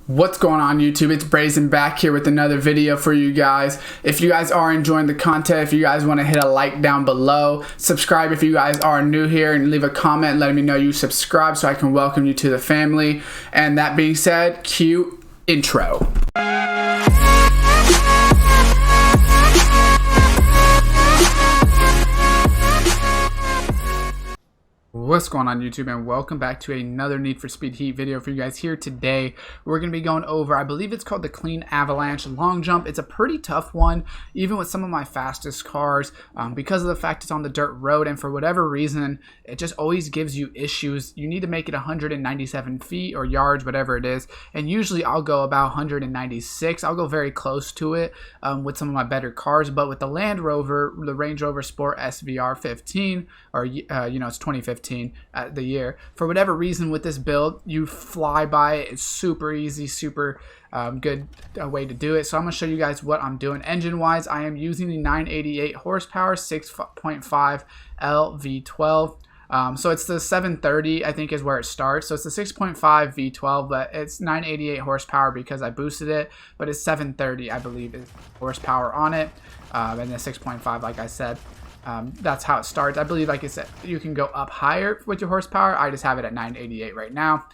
What's going on YouTube? It's Brazen back here with another video for you guys. If you guys are enjoying the content, if you guys want to hit a like down below, subscribe if you guys are new here, and leave a comment letting me know you subscribe so I can welcome you to the family. And that being said, cue intro. What's going on YouTube, and welcome back to another Need for Speed Heat video for you guys. Here today we're going to be going over, I believe it's called the Clean Avalanche long jump. It's a pretty tough one even with some of my fastest cars because of the fact it's on the dirt road, and for whatever reason it just always gives you issues. You need to make it 197 feet or yards, whatever it is, and usually I'll go about 196. I'll go very close to it with some of my better cars, but with the Land Rover, the Range Rover Sport SVR 15, or it's 2015 the year, for whatever reason with this build you fly by it. It's super easy, super good way to do it. So I'm going to show you guys what I'm doing. Engine wise, I am using the 988 horsepower 6.5 LV12. So it's the 730 I think is where it starts. So it's the 6.5 V12, but it's 988 horsepower because I boosted it, but it's 730 I believe is horsepower on it, and the 6.5 like I said. That's how it starts. I believe, like I said, you can go up higher with your horsepower. I just have it at 988 right now.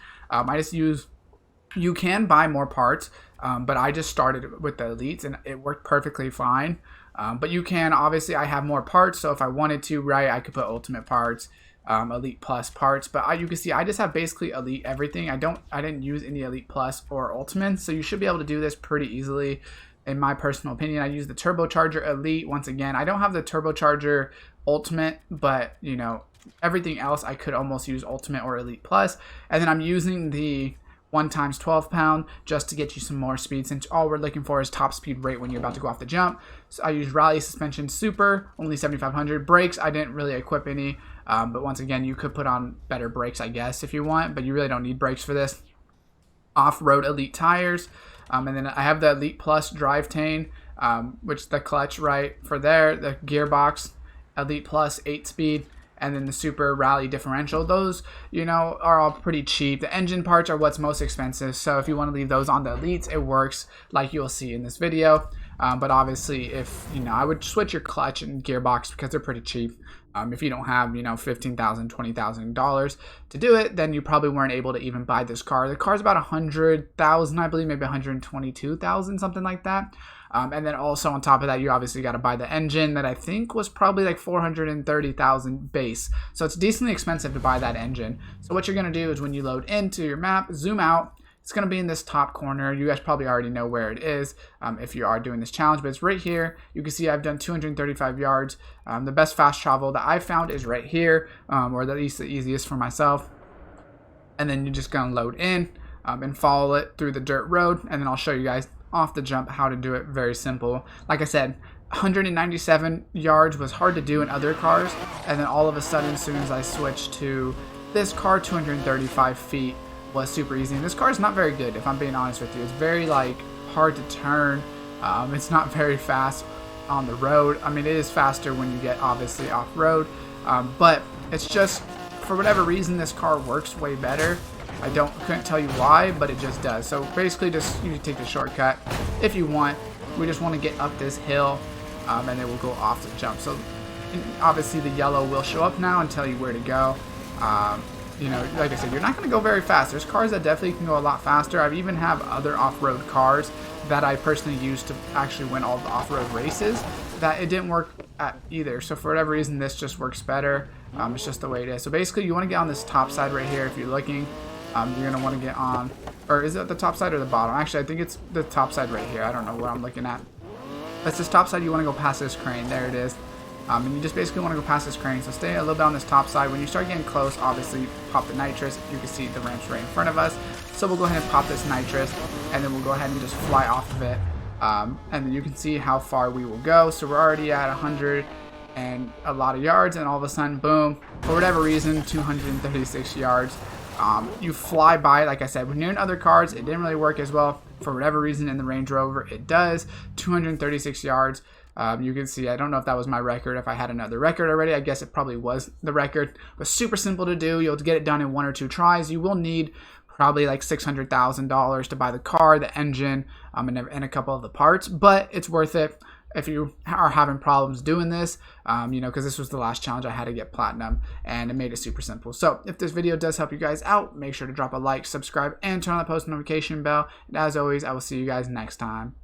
You can buy more parts, but I just started with the elites and it worked perfectly fine. But you can, obviously I have more parts, so if I wanted to, right, I could put ultimate parts, elite plus parts, but you can see I just have basically elite everything. I didn't use any elite plus or ultimate, so you should be able to do this pretty easily. In my personal opinion, I use the turbocharger elite. Once again, I don't have the turbocharger ultimate, but you know, everything else I could almost use ultimate or elite plus. And then I'm using the 1x 12 pound just to get you some more speed, since all we're looking for is top speed rate when you're about to go off the jump. So I use rally suspension super, only 7500. Brakes, I didn't really equip any, but once again, you could put on better brakes I guess if you want, but you really don't need brakes for this. Off-road elite tires. And then I have the Elite Plus drivetrain, which the clutch right for there, the gearbox, Elite Plus 8-speed, and then the Super Rally differential. Those, you know, are all pretty cheap. The engine parts are what's most expensive, so if you want to leave those on the Elites, it works like you'll see in this video. But obviously, if you know, I would switch your clutch and gearbox because they're pretty cheap. If you don't have, you know, $15,000, $20,000 to do it, then you probably weren't able to even buy this car. The car's about $100,000, I believe, maybe $122,000, something like that. And then also on top of that, you obviously got to buy the engine that I think was probably like $430,000 base. So it's decently expensive to buy that engine. So what you're going to do is when you load into your map, zoom out. It's going to be in this top corner. You guys probably already know where it is if you are doing this challenge, but it's right here. You can see I've done 235 yards. The best fast travel that I found is right here, or at least the easiest for myself. And then you're just going to load in and follow it through the dirt road, and then I'll show you guys off the jump how to do it. Very simple. Like I said, 197 yards was hard to do in other cars, and then all of a sudden, as soon as I switched to this car, 235 feet was super easy. And this car is not very good, if I'm being honest with you. It's very like hard to turn. It's not very fast on the road. I mean, it is faster when you get obviously off road, but it's just for whatever reason this car works way better. I couldn't tell you why, but it just does. So basically, just you can take the shortcut if you want. We just want to get up this hill, and then we'll go off the jump. So obviously the yellow will show up now and tell you where to go. You know, like I said, you're not going to go very fast. There's cars that definitely can go a lot faster. I even have other off-road cars that I personally used to actually win all the off-road races that it didn't work at either. So for whatever reason, this just works better. It's just the way it is. So basically, you want to get on this top side right here if you're looking. You're going to want to get on, or is it the top side or the bottom? Actually, I think it's the top side right here. I don't know what I'm looking at. That's this top side. You want to go past this crane. There it is. And you just basically want to go past this crane. So stay a little bit on this top side. When you start getting close, obviously pop the nitrous. You can see the ramp's right in front of us. So we'll go ahead and pop this nitrous, and then we'll go ahead and just fly off of it. And then you can see how far we will go. So we're already at 100 and a lot of yards, and all of a sudden, boom, for whatever reason, 236 yards. You fly by. Like I said, when you're in other cars, it didn't really work as well. For whatever reason, in the Range Rover, it does. 236 yards. You can see, I don't know if that was my record, if I had another record already. I guess it probably was the record. But super simple to do. You'll get it done in 1 or 2 tries. You will need probably like $600,000 to buy the car, the engine, and a couple of the parts, but it's worth it if you are having problems doing this, because this was the last challenge I had to get platinum, and it made it super simple. So if this video does help you guys out, make sure to drop a like, subscribe, and turn on the post notification bell. And as always, I will see you guys next time.